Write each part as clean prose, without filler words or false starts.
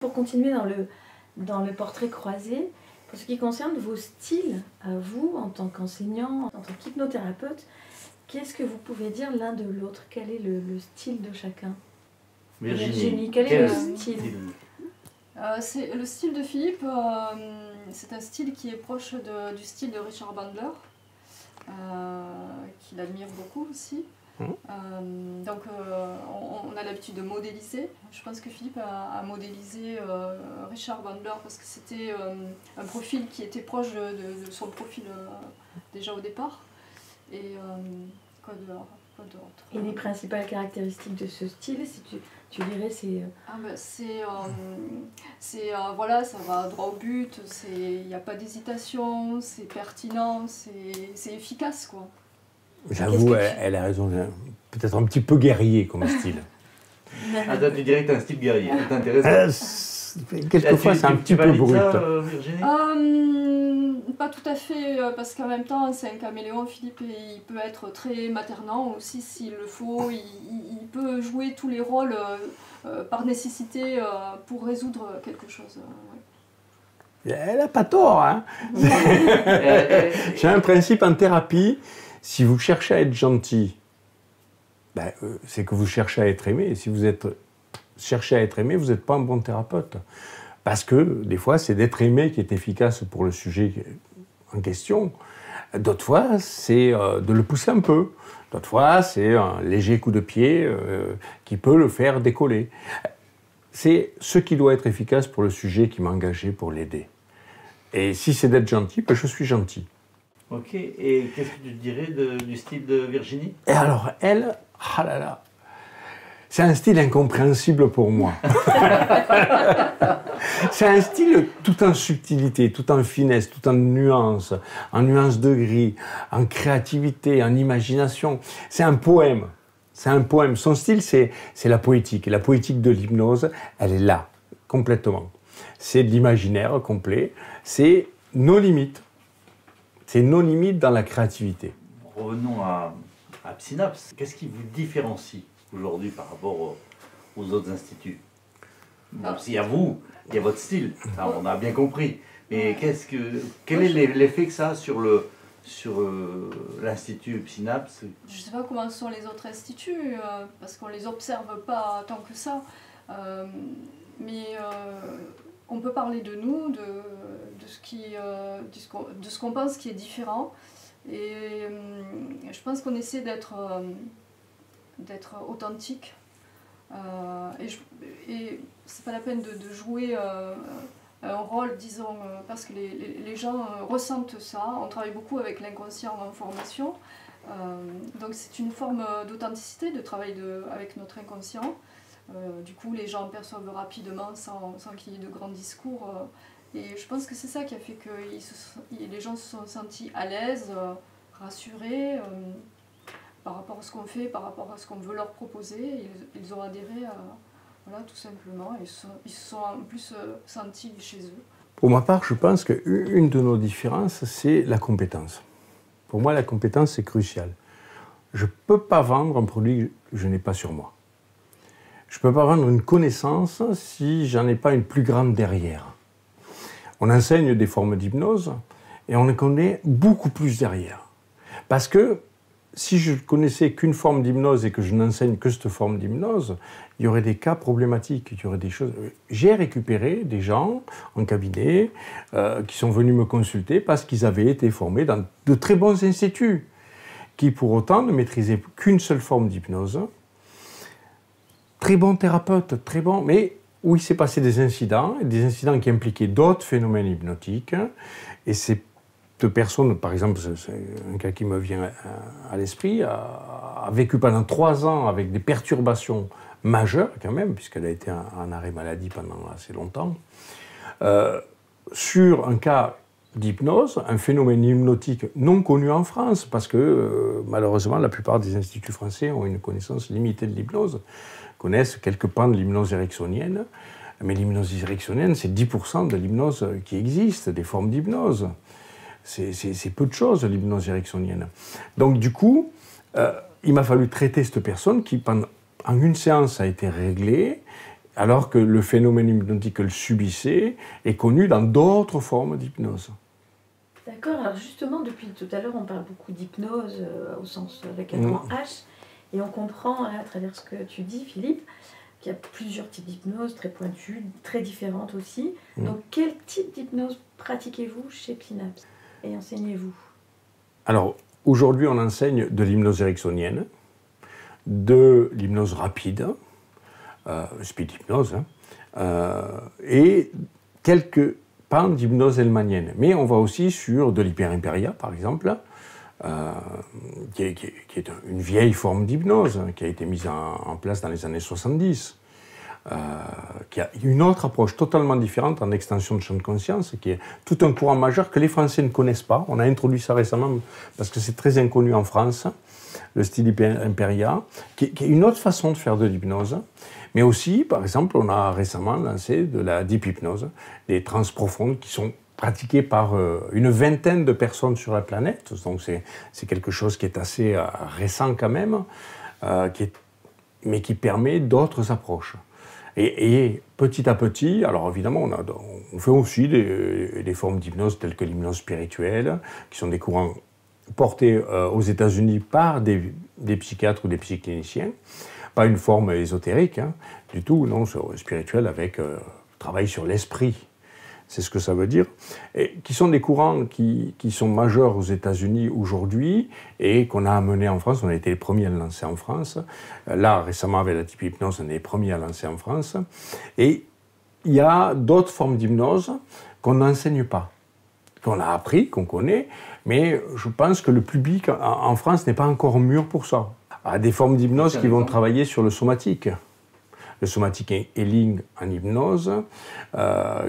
Pour continuer dans le portrait croisé, pour ce qui concerne vos styles, à vous, en tant qu'enseignant, en tant qu'hypnothérapeute, qu'est-ce que vous pouvez dire l'un de l'autre? Quel est le style de chacun? Virginie, quel est le style? Le style de Philippe, c'est un style qui est proche du style de Richard Bandler, qu'il admire beaucoup aussi. Donc on a l'habitude de modéliser. Je pense que Philippe a modélisé Richard Bandler parce que c'était un profil qui était proche de son profil déjà au départ. Et quoi d'autre? Et les principales caractéristiques de ce style, si tu dirais, c'est... Voilà, ça va droit au but, il n'y a pas d'hésitation, c'est pertinent, c'est efficace, quoi. J'avoue, elle a raison, peut-être un petit peu guerrier comme style. Ah, toi, tu dirais que tu as un style guerrier, ça t'intéresse? Quelquefois, c'est un petit peu brut. Virginie? Pas tout à fait, parce qu'en même temps, c'est un caméléon, Philippe, et il peut être très maternant aussi s'il le faut. Il peut jouer tous les rôles par nécessité pour résoudre quelque chose. Ouais. Elle n'a pas tort, hein. J'ai un principe en thérapie, si vous cherchez à être gentil, ben, c'est que vous cherchez à être aimé. Et si vous cherchez à être aimé, vous n'êtes pas un bon thérapeute. Parce que, des fois, c'est d'être aimé qui est efficace pour le sujet en question. D'autres fois, c'est de le pousser un peu. D'autres fois, c'est un léger coup de pied qui peut le faire décoller. C'est ce qui doit être efficace pour le sujet qui m'a engagé pour l'aider. Et si c'est d'être gentil, ben je suis gentil. Ok, et qu'est-ce que tu dirais du style de Virginie? Et alors, elle, ah là là, c'est un style incompréhensible pour moi. C'est un style tout en subtilité, tout en finesse, tout en nuance de gris, en créativité, en imagination. C'est un poème. C'est un poème. Son style, c'est la poétique. Et la poétique de l'hypnose, elle est là, complètement. C'est de l'imaginaire complet. C'est nos limites. C'est nos limites dans la créativité. Revenons à Psynaps. Qu'est-ce qui vous différencie aujourd'hui par rapport aux autres instituts? Bon, s'il y a vous, il y a votre style, ça, on a bien compris. Mais quel est l'effet que ça a sur l'institut Psynaps? Je ne sais pas comment sont les autres instituts, parce qu'on ne les observe pas tant que ça. Mais on peut parler de nous, de ce qu'on pense qui est différent. Et je pense qu'on essaie d'être authentique. Et c'est pas la peine de jouer un rôle, disons, parce que les gens ressentent ça. On travaille beaucoup avec l'inconscient en formation. Donc c'est une forme d'authenticité, de travail avec notre inconscient. Du coup, les gens perçoivent rapidement sans qu'il y ait de grands discours. Et je pense que c'est ça qui a fait que les gens se sont sentis à l'aise, rassurés par rapport à ce qu'on fait, par rapport à ce qu'on veut leur proposer. Ils ont adhéré voilà, tout simplement. Ils se sont en plus sentis chez eux. Pour ma part, je pense qu'une de nos différences, c'est la compétence. Pour moi, la compétence, c'est crucial. Je ne peux pas vendre un produit que je n'ai pas sur moi. Je ne peux pas vendre une connaissance si j'en ai pas une plus grande derrière. On enseigne des formes d'hypnose et on en connaît beaucoup plus derrière. Parce que si je ne connaissais qu'une forme d'hypnose et que je n'enseigne que cette forme d'hypnose, il y aurait des cas problématiques, il y aurait des choses... J'ai récupéré des gens en cabinet qui sont venus me consulter parce qu'ils avaient été formés dans de très bons instituts, qui pour autant ne maîtrisaient qu'une seule forme d'hypnose. Très bons thérapeutes, très bons, mais où il s'est passé des incidents qui impliquaient d'autres phénomènes hypnotiques. Et ces deux personnes, par exemple, c'est un cas qui me vient à l'esprit, a vécu pendant 3 ans avec des perturbations majeures, quand même, puisqu'elle a été en arrêt maladie pendant assez longtemps, sur un cas d'hypnose, un phénomène hypnotique non connu en France, parce que malheureusement, la plupart des instituts français ont une connaissance limitée de l'hypnose, connaissent quelques pans de l'hypnose ericksonienne, mais l'hypnose ericksonienne, c'est 10% de l'hypnose qui existe, des formes d'hypnose. C'est peu de choses, l'hypnose ericksonienne. Donc du coup, il m'a fallu traiter cette personne qui, en une séance, a été réglée, alors que le phénomène hypnotique que le subissait est connu dans d'autres formes d'hypnose. D'accord, alors justement, depuis tout à l'heure, on parle beaucoup d'hypnose au sens avec un grand H, et on comprend à travers ce que tu dis, Philippe, qu'il y a plusieurs types d'hypnose, très pointues, très différentes aussi. Donc, quel type d'hypnose pratiquez-vous chez Pinaps et enseignez-vous? Alors, aujourd'hui, on enseigne de l'hypnose ericksonienne, de l'hypnose rapide, speed hypnose, et quelques pans d'hypnose hellmanienne. Mais on va aussi sur de l'hyper-impéria, par exemple, qui est une vieille forme d'hypnose qui a été mise en place dans les années 70, qui a une autre approche totalement différente en extension de champ de conscience, qui est tout un courant majeur que les Français ne connaissent pas. On a introduit ça récemment parce que c'est très inconnu en France, le style hyper-impéria, qui est une autre façon de faire de l'hypnose. Mais aussi, par exemple, on a récemment lancé de la deep hypnose, des trans profondes qui sont pratiquées par une vingtaine de personnes sur la planète. Donc c'est quelque chose qui est assez récent quand même, mais qui permet d'autres approches. Et petit à petit, alors évidemment, on fait aussi des formes d'hypnose telles que l'hypnose spirituelle, qui sont des courants portés aux États-Unis par des psychiatres ou des psychéniciens. Pas une forme ésotérique, du tout, non, spirituelle avec travail sur l'esprit. C'est ce que ça veut dire. Et qui sont des courants qui sont majeurs aux États-Unis aujourd'hui et qu'on a amenés en France. On a été les premiers à le lancer en France. Là, récemment, avec la type hypnose, on est les premiers à lancer en France. Et il y a d'autres formes d'hypnose qu'on n'enseigne pas, qu'on a appris, qu'on connaît, mais je pense que le public en France n'est pas encore mûr pour ça. À des formes d'hypnose qui vont travailler sur le somatique. Le somatic healing en hypnose,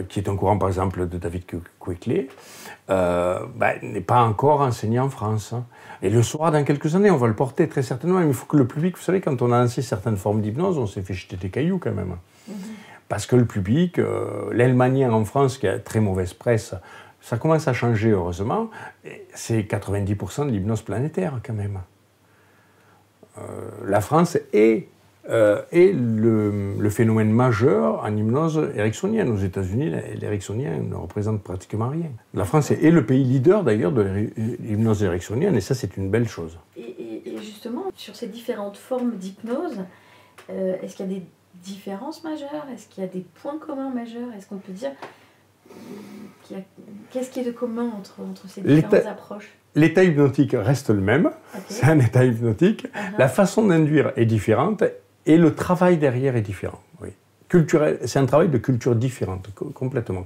qui est un courant par exemple de David Quigley, n'est pas encore enseigné en France. Et le sera dans quelques années, on va le porter très certainement, mais il faut que le public, vous savez, quand on a lancé certaines formes d'hypnose, on s'est fait jeter des cailloux quand même. Parce que le public, l'hellmanien en France, qui a très mauvaise presse, ça commence à changer heureusement, c'est 90% de l'hypnose planétaire quand même. La France est le phénomène majeur en hypnose ericksonienne. Aux États-Unis, l'ericksonien ne représente pratiquement rien. La France est le pays leader d'ailleurs de l'hypnose ericksonienne, et ça c'est une belle chose. Et justement, sur ces différentes formes d'hypnose, est-ce qu'il y a des différences majeures? Est-ce qu'il y a des points communs majeurs? Est-ce qu'on peut dire qu'est-ce qui est de commun entre ces différentes approches? L'état hypnotique reste le même, c'est un état hypnotique. La façon d'induire est différente et le travail derrière est différent. Oui. C'est un travail de culture différente, complètement.